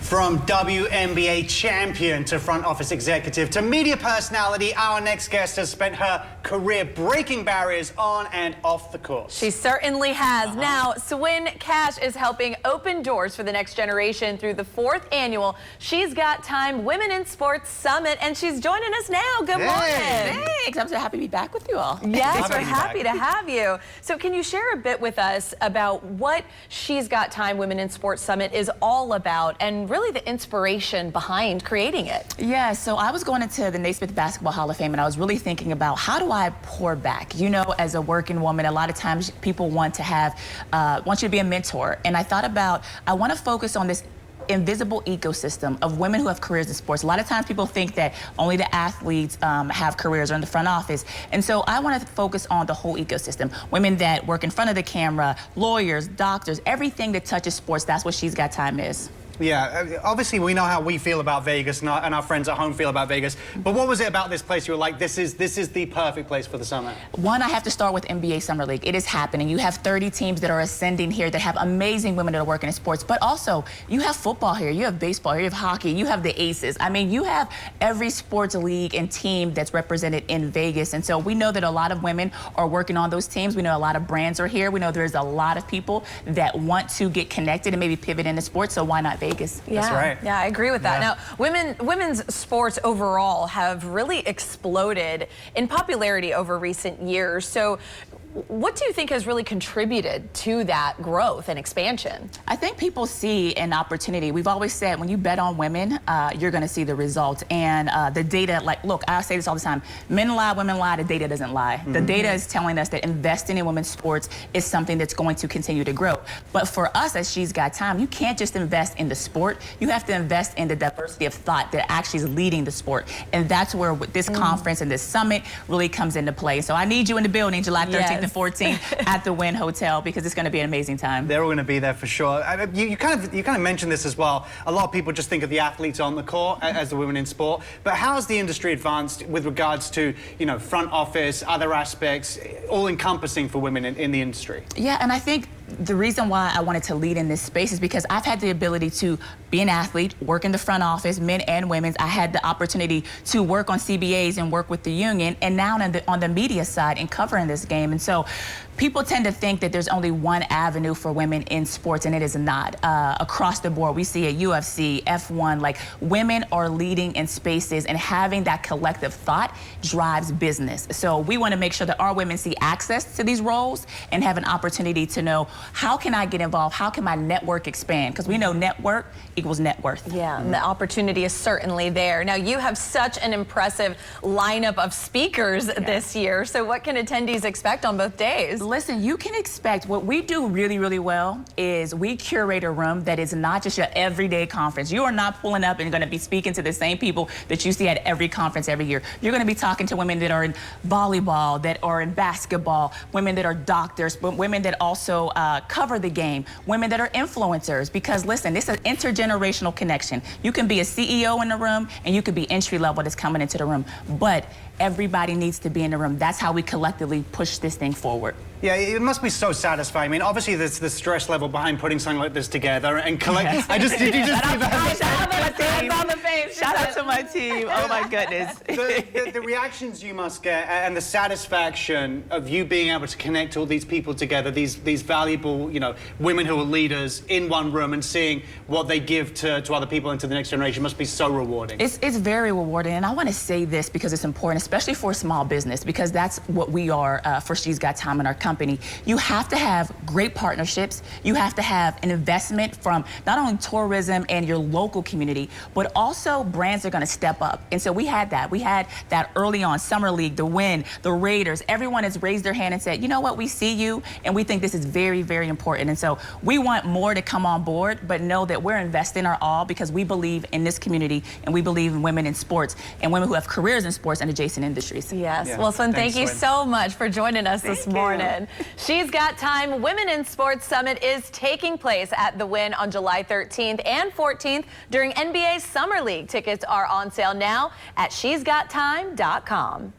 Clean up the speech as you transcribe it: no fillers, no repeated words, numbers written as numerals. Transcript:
From WNBA champion to front office executive to media personality, our next guest has spent her career breaking barriers on and off the court. She certainly has. Now, Swin Cash is helping open doors for the next generation through the 4th annual She's Got Time Women in Sports Summit, and she's joining us now. Good morning. Thanks. I'm so happy to be back with you all. Yes, we're happy to have you. So can you share a bit with us about what She's Got Time Women in Sports Summit is all about and really the inspiration behind creating it? Yeah, so I was going into the Naismith Basketball Hall of Fame and I was really thinking about how do I pour back? You know, as a working woman, a lot of times people want to have, want you to be a mentor. And I thought about, I want to focus on this invisible ecosystem of women who have careers in sports. A lot of times people think that only the athletes have careers or in the front office. And so I want to focus on the whole ecosystem. Women that work in front of the camera, lawyers, doctors, everything that touches sports. That's what She's Got Time is. Yeah, obviously we know how we feel about Vegas and our friends at home feel about Vegas. But what was it about this place you were like, this is the perfect place for the summer? One, I have to start with NBA Summer League. It is happening. You have 30 teams that are ascending here that have amazing women that are working in sports. But also, you have football here, you have baseball here, you have hockey, you have the Aces. I mean, you have every sports league and team that's represented in Vegas. And so we know that a lot of women are working on those teams. We know a lot of brands are here. We know there's a lot of people that want to get connected and maybe pivot into sports. So why not Vegas? Yeah, that's right. Yeah, I agree with that. Now, women's sports overall have really exploded in popularity over recent years. So what do you think has really contributed to that growth and expansion? I think people see an opportunity. We've always said when you bet on women, you're going to see the results. And the data, like, look, I say this all the time, men lie, women lie, the data doesn't lie. The data is telling us that investing in women's sports is something that's going to continue to grow. But for us as She's Got Time, you can't just invest in the sport. You have to invest in the diversity of thought that actually is leading the sport. And that's where this conference and this summit really comes into play. So I need you in the building July 13th. And 14th at the Wynn Hotel because it's going to be an amazing time. They're all going to be there for sure. You kind of mentioned this as well. A lot of people just think of the athletes on the court as the women in sport. But how has the industry advanced with regards to, you know, front office, other aspects, all encompassing for women in the industry? Yeah, and I think the reason why I wanted to lead in this space is because I've had the ability to be an athlete, work in the front office, men and women's. I had the opportunity to work on CBAs and work with the union, and now on the media side and covering this game. And so people tend to think that there's only one avenue for women in sports, and it is not. Across the board, we see at UFC, F1, like women are leading in spaces, and having that collective thought drives business. So we want to make sure that our women see access to these roles and have an opportunity to know, how can I get involved? How can my network expand? Because we know network equals net worth. Yeah, the opportunity is certainly there. Now, you have such an impressive lineup of speakers this year. So what can attendees expect on both days? Listen, you can expect, what we do really, really well is we curate a room that is not just your everyday conference. You are not pulling up and going to be speaking to the same people that you see at every conference every year. You're going to be talking to women that are in volleyball, that are in basketball, women that are doctors, but women that also cover the game, women that are influencers, because listen, this is an intergenerational connection. You can be a CEO in the room and you could be entry level that's coming into the room, but everybody needs to be in the room. That's how we collectively push this thing forward. Yeah, it must be so satisfying. I mean, obviously there's the stress level behind putting something like this together and collect. Yes. Did you just do that? Shout out to my team. Oh my goodness. The reactions you must get and the satisfaction of you being able to connect all these people together, these valuable, you know, women who are leaders in one room and seeing what they give to other people and to the next generation must be so rewarding. It's very rewarding, and I want to say this because it's important, especially for small business, because that's what we are for She's Got Time in our company. You have to have great partnerships. You have to have an investment from not only tourism and your local community, but also brands are going to step up. And so we had that. We had that early on. Summer League, the Wynn, the Raiders. Everyone has raised their hand and said, you know what, we see you, and we think this is very, very important. And so we want more to come on board, but know that we're investing our all because we believe in this community and we believe in women in sports and women who have careers in sports and adjacent industries. Yes. Yeah. Well, Swin, thank you so much for joining us this morning. She's Got Time Women in Sports Summit is taking place at the Wynn on July 13th and 14th during NBA Summer League. Tickets are on sale now at shesgottime.com.